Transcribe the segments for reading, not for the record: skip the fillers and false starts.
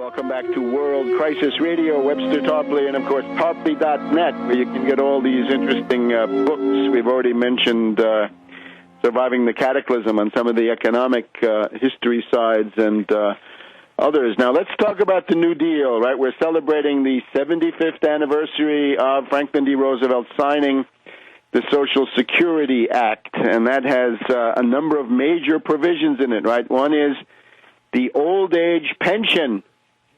Welcome back to World Crisis Radio. Webster Tarpley and, of course, Tarpley.net, where you can get all these interesting books. We've already mentioned Surviving the Cataclysm on some of the economic history sides and others. Now, let's talk about the New Deal, right? We're celebrating the 75th anniversary of Franklin D. Roosevelt signing the Social Security Act, and that has a number of major provisions in it, right? One is the old age pension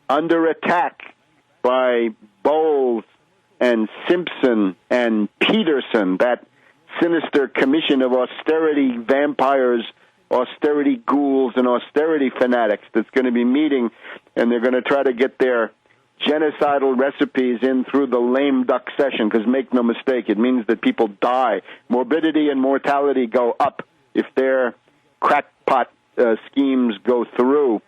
under attack by Bowles and Simpson and Peterson, that sinister commission of austerity vampires, austerity ghouls, and austerity fanatics that's going to be meeting, and they're going to try to get their genocidal recipes in through the lame duck session, because make no mistake, it means that people die. Morbidity and mortality go up if their crackpot schemes go through.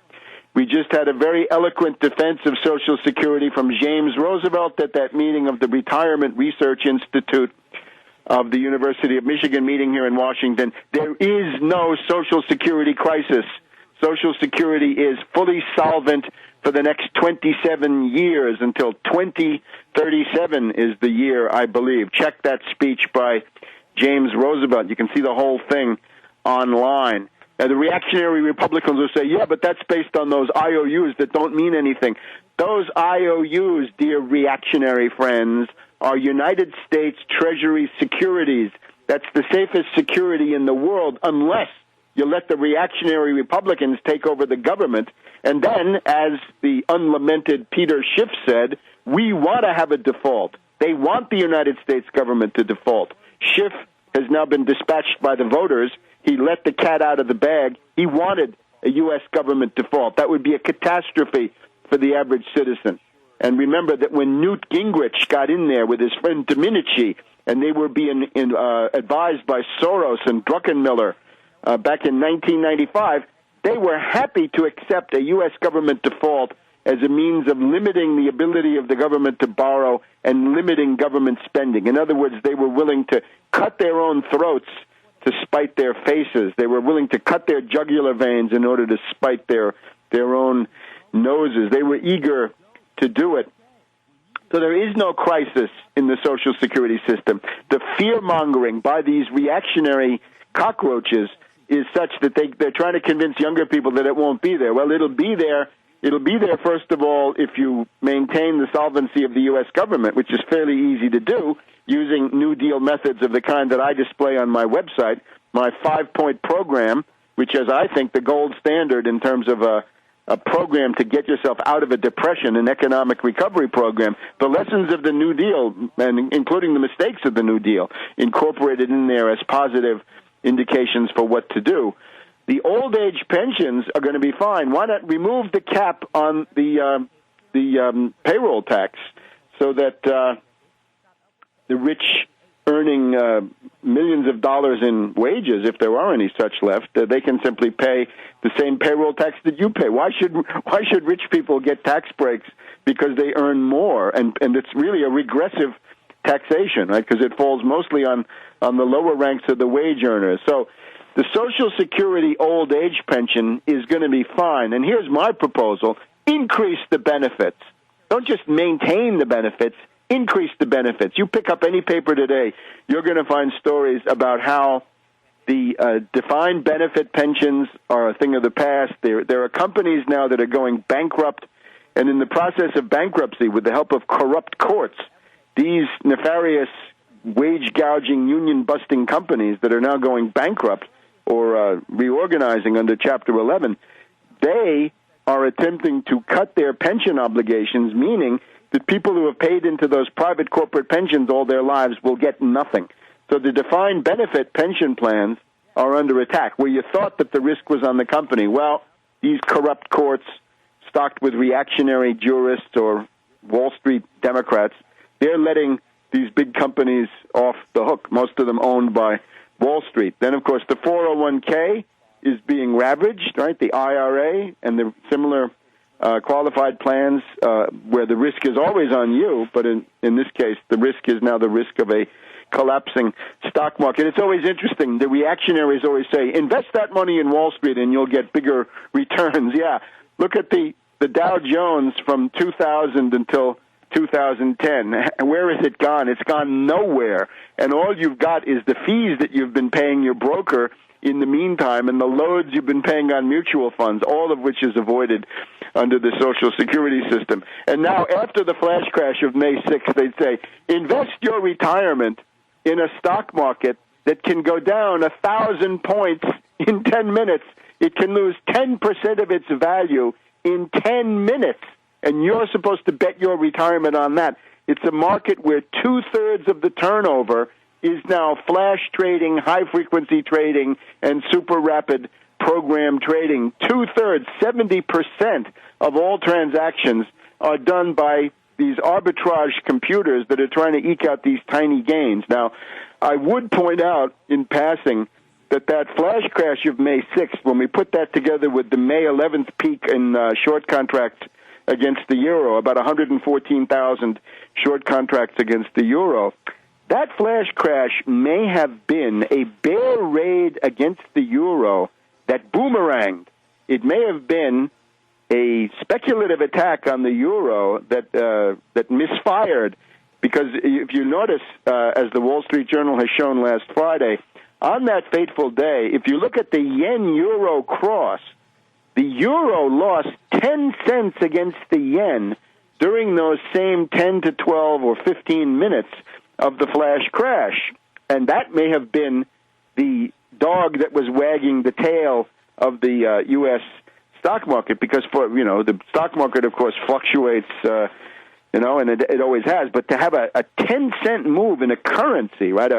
We just had a very eloquent defense of Social Security from James Roosevelt at that meeting of the Retirement Research Institute of the University of Michigan meeting here in Washington. There is no Social Security crisis. Social Security is fully solvent for the next 27 years until 2037 is the year, I believe. Check that speech by James Roosevelt. You can see the whole thing online. Now, the reactionary Republicans will say, yeah, but that's based on those IOUs that don't mean anything. Those IOUs, dear reactionary friends, are United States Treasury securities. That's the safest security in the world, unless you let the reactionary Republicans take over the government. And then, as the unlamented Peter Schiff said, we want to have a default. They want the United States government to default. Schiff has now been dispatched by the voters. He let the cat out of the bag. He wanted a U.S. government default. That would be a catastrophe for the average citizen. And remember that when Newt Gingrich got in there with his friend Domenici, and they were being advised by Soros and Druckenmiller back in 1995, they were happy to accept a U.S. government default as a means of limiting the ability of the government to borrow and limiting government spending. In other words, they were willing to cut their own throats to spite their faces. They were willing to cut their jugular veins in order to spite their own noses. They were eager to do it. So there is no crisis in the Social Security system. The fear-mongering by these reactionary cockroaches is such that they're trying to convince younger people that it won't be there. Well, it'll be there. It'll be there, first of all, if you maintain the solvency of the U.S. government, which is fairly easy to do, using New Deal methods of the kind that I display on my website, my 5-point program, which is, I think, the gold standard in terms of a program to get yourself out of a depression, an economic recovery program. The lessons of the New Deal, and including the mistakes of the New Deal, incorporated in there as positive indications for what to do. The old age pensions are going to be fine. Why not remove the cap on the payroll tax so that the rich earning millions of dollars in wages, if there are any such left, they can simply pay the same payroll tax that you pay. Why should rich people get tax breaks because they earn more? And it's really a regressive taxation, right? Because it falls mostly on the lower ranks of the wage earners. So the Social Security old age pension is going to be fine. And here's my proposal. Increase the benefits. Don't just maintain the benefits. Increase the benefits. You pick up any paper today, you're going to find stories about how the defined benefit pensions are a thing of the past. There are companies now that are going bankrupt, and in the process of bankruptcy, with the help of corrupt courts, these nefarious wage-gouging, union-busting companies that are now going bankrupt or reorganizing under Chapter 11, they are attempting to cut their pension obligations, meaning that people who have paid into those private corporate pensions all their lives will get nothing. So the defined benefit pension plans are under attack. Where you thought that the risk was on the company, well, these corrupt courts, stocked with reactionary jurists or Wall Street Democrats, they're letting these big companies off the hook, most of them owned by Wall Street. Then, of course, the 401k is being ravaged, right? The IRA and the similar qualified plans where the risk is always on you, but in this case, the risk is now the risk of a collapsing stock market. It's always interesting. The reactionaries always say, invest that money in Wall Street and you'll get bigger returns. Yeah, look at the the Dow Jones from 2000 until 2010. Where has it gone? It's gone nowhere. And all you've got is the fees that you've been paying your broker in the meantime and the loads you've been paying on mutual funds, all of which is avoided under the Social Security system. And now, after the flash crash of May 6th, they'd say, invest your retirement in a stock market that can go down 1,000 points in 10 minutes. It can lose 10% of its value in 10 minutes, and you're supposed to bet your retirement on that. It's a market where two-thirds of the turnover is now flash trading, high-frequency trading, and super-rapid program trading. Two-thirds, 70% of all transactions are done by these arbitrage computers that are trying to eke out these tiny gains. Now, I would point out in passing that flash crash of May 6th, when we put that together with the May 11th peak in short contracts against the euro, about 114,000 short contracts against the euro, that flash crash may have been a bear raid against the euro that boomeranged. It may have been a speculative attack on the euro that misfired, because if you notice, as the Wall Street Journal has shown last Friday, on that fateful day, if you look at the yen-euro cross, the euro lost 10 cents against the yen during those same 10 to 12 or 15 minutes of the flash crash. And that may have been the dog that was wagging the tail of the U.S. stock market, because the stock market, of course, fluctuates, and it always has. But to have a 10-cent move in a currency, right,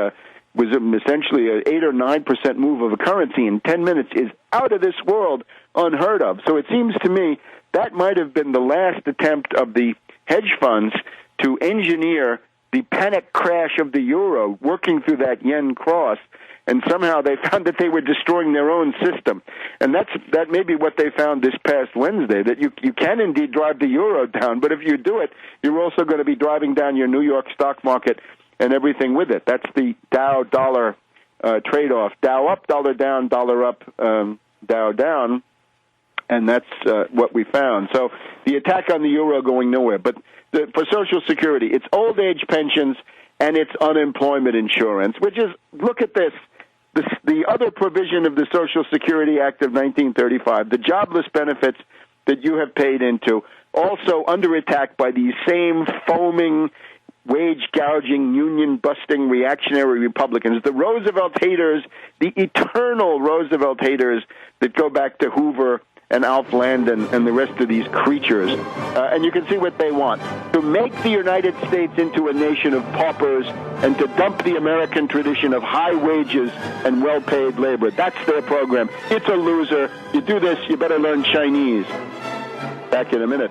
was essentially an 8 or 9% move of a currency in 10 minutes is out of this world, unheard of. So it seems to me that might have been the last attempt of the hedge funds to engineer the panic crash of the euro, working through that yen cross, and somehow they found that they were destroying their own system. And that may be what they found this past Wednesday, that you can indeed drive the euro down, but if you do it, you're also going to be driving down your New York stock market and everything with it. That's the Dow-dollar trade-off. Dow up, dollar down, dollar up, Dow down, and that's what we found. So the attack on the euro going nowhere. But for Social Security, it's old age pensions and it's unemployment insurance, which is, look at this, the other provision of the Social Security Act of 1935, the jobless benefits that you have paid into, also under attack by these same foaming, wage-gouging, union-busting, reactionary Republicans, the Roosevelt haters, the eternal Roosevelt haters that go back to Hoover and Alf Landon and the rest of these creatures. And you can see what they want: to make the United States into a nation of paupers and to dump the American tradition of high wages and well-paid labor. That's their program. It's a loser. You do this, you better learn Chinese. Back in a minute.